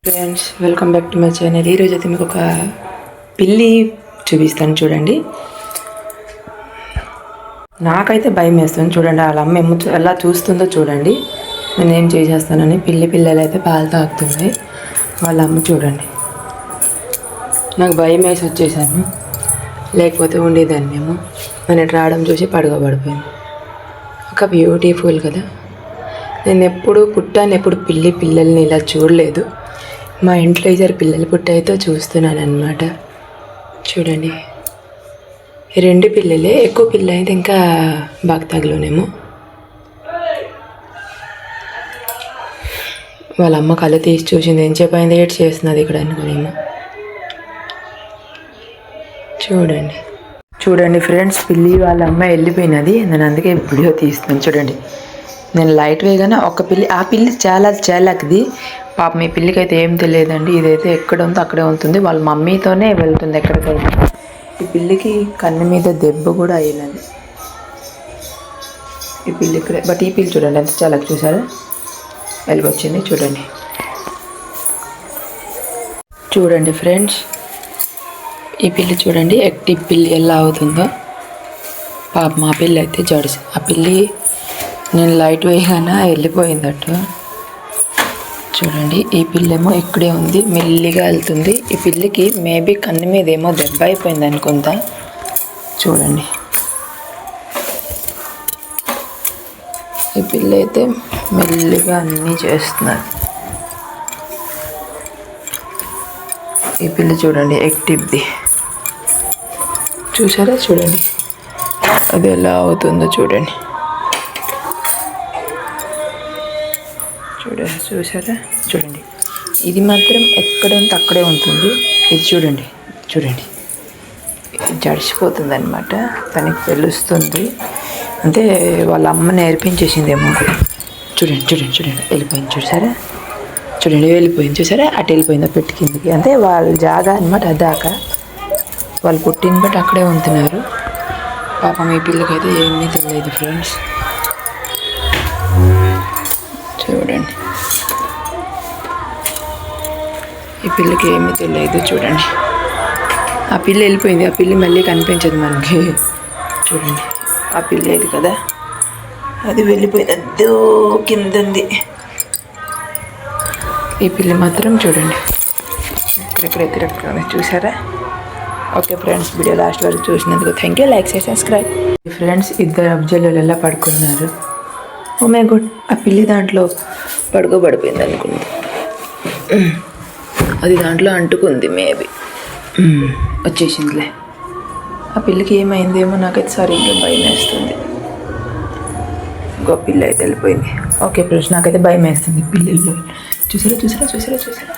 Friends, welcome back to my channel. ఈరోజు అయితే మీకు ఒక పిల్లి చూపిస్తాను చూడండి. నాకైతే భయం వేస్తుంది చూడండి. వాళ్ళ అమ్మ ఏమో ఎలా చూస్తుందో చూడండి. నేనేం చేసేస్తానని పిల్లలు అయితే పాలు తాగుతుంది. వాళ్ళ అమ్మ చూడండి. నాకు భయం వేసి వచ్చేసాను, లేకపోతే ఉండేదాన్ని మేము. నేను రావడం చూసి పడుకోబడిపోయాను. ఒక బ్యూటిఫుల్ కదా. నేను ఎప్పుడు పిల్లల్ని ఇలా చూడలేదు. మా ఇంట్లో ఇద్దరు పిల్లలు పుట్టయితే చూస్తున్నాను అనమాట. చూడండి, ఈ రెండు పిల్లలే. ఎక్కువ పిల్ల అయితే ఇంకా బాగా తగలోనేమో. వాళ్ళ అమ్మ కళ్ళు తీసి చూసింది. ఏం చెప్పైంది ఏడ్ చేస్తున్నది ఇక్కడ అనుకునేమో. చూడండి ఫ్రెండ్స్, పిల్లి వాళ్ళ అమ్మ వెళ్ళిపోయినది. నేను అందుకే వీడియో తీస్తున్నాను. చూడండి, నేను లైట్ వేగానే ఒక పిల్లి, ఆ పిల్లి చాలా చాలాది. పాపం ఈ పిల్లికి అయితే ఏం తెలియదండి. ఇదైతే ఎక్కడ ఉందో అక్కడే ఉంటుంది. వాళ్ళ మమ్మీతోనే వెళ్తుంది ఎక్కడికైనా. ఈ పిల్లికి కన్ను మీద దెబ్బ కూడా అయినది. ఈ పిల్లి ఇక్కడే. బట్ ఈ పిల్లి చూడండి ఎంత చాలా చూసారా, వెళ్ళిపోయింది. చూడండి ఫ్రెండ్స్, ఈ పిల్లి చూడండి యాక్టివ్ పిల్లి ఎలా అవుతుందో. పాపం మా పిల్లి అయితే జడిసి, ఆ పిల్లి నేను లైట్ వేయగానే వెళ్ళిపోయిందట. చూడండి, ఈ పిల్లేమో ఇక్కడే ఉంది, మెల్లిగా వెళ్తుంది. ఈ పిల్లికి మేబీ కన్ను మీద ఏమో దెబ్బ అయిపోయింది అనుకుంటా. చూడండి, ఈ పిల్ల అయితే మెల్లిగా అన్నీ చేస్తున్నారు. ఈ పిల్ల చూడండి యాక్టివ్ది. చూసారా, చూడండి అది ఎలా అవుతుందో చూడండి. చూడండి, ఇది మాత్రం ఎక్కడ ఉంటే అక్కడే ఉంటుంది. ఇది చూడండి జడిసిపోతుంది అనమాట. తనకి తెలుస్తుంది, అంటే వాళ్ళ అమ్మ నేర్పించేసిందేమో. చూడండి వెళ్ళిపోయింది. చూసారా అటు వెళ్ళిపోయింది పెట్టి కిందకి. అంటే వాళ్ళ జాగా అనమాట. అదాకా వాళ్ళు పుట్టిన బట్టి అక్కడే ఉంటున్నారు. పాపం ఈ పిల్లకైతే ఏమీ తెలియదు ఫ్రెండ్స్. చూడండి, ఈ పిల్లకి ఏమీ తెలియదు. చూడండి, ఆ పిల్ల వెళ్ళిపోయింది. ఆ పిల్లి మళ్ళీ కనిపించదు మనకి. చూడండి, ఆ పిల్ల ఏది కదా, అది వెళ్ళిపోయింది. అద్దో కింద ఉంది. ఈ పిల్లి మాత్రం చూడండి ఇక్కడెక్కడ తిరగకుండా. చూసారా. ఓకే ఫ్రెండ్స్, వీడియో లాస్ట్ వరకు చూసినందుకు థ్యాంక్ యూ. లైక్ చేసి సబ్స్క్రైబ్. ఫ్రెండ్స్, ఇద్దరు అబ్జల్లు ఎలా పడుకున్నారు. ఓ మై గుడ్, ఆ పిల్లి దాంట్లో పడుకోబడిపోయింది అనుకుంది. అది దాంట్లో అంటుకుంది మేబీ. వచ్చేసిందిలే. ఆ పిల్లికి ఏమైందేమో, నాకైతే సరిగ్గా భయం వేస్తుంది. ఇంకో పిల్ల అయితే వెళ్ళిపోయింది. ఓకే ఫ్రెండ్స్, నాకైతే భయం వేస్తుంది పిల్లల్లో. చూసారా.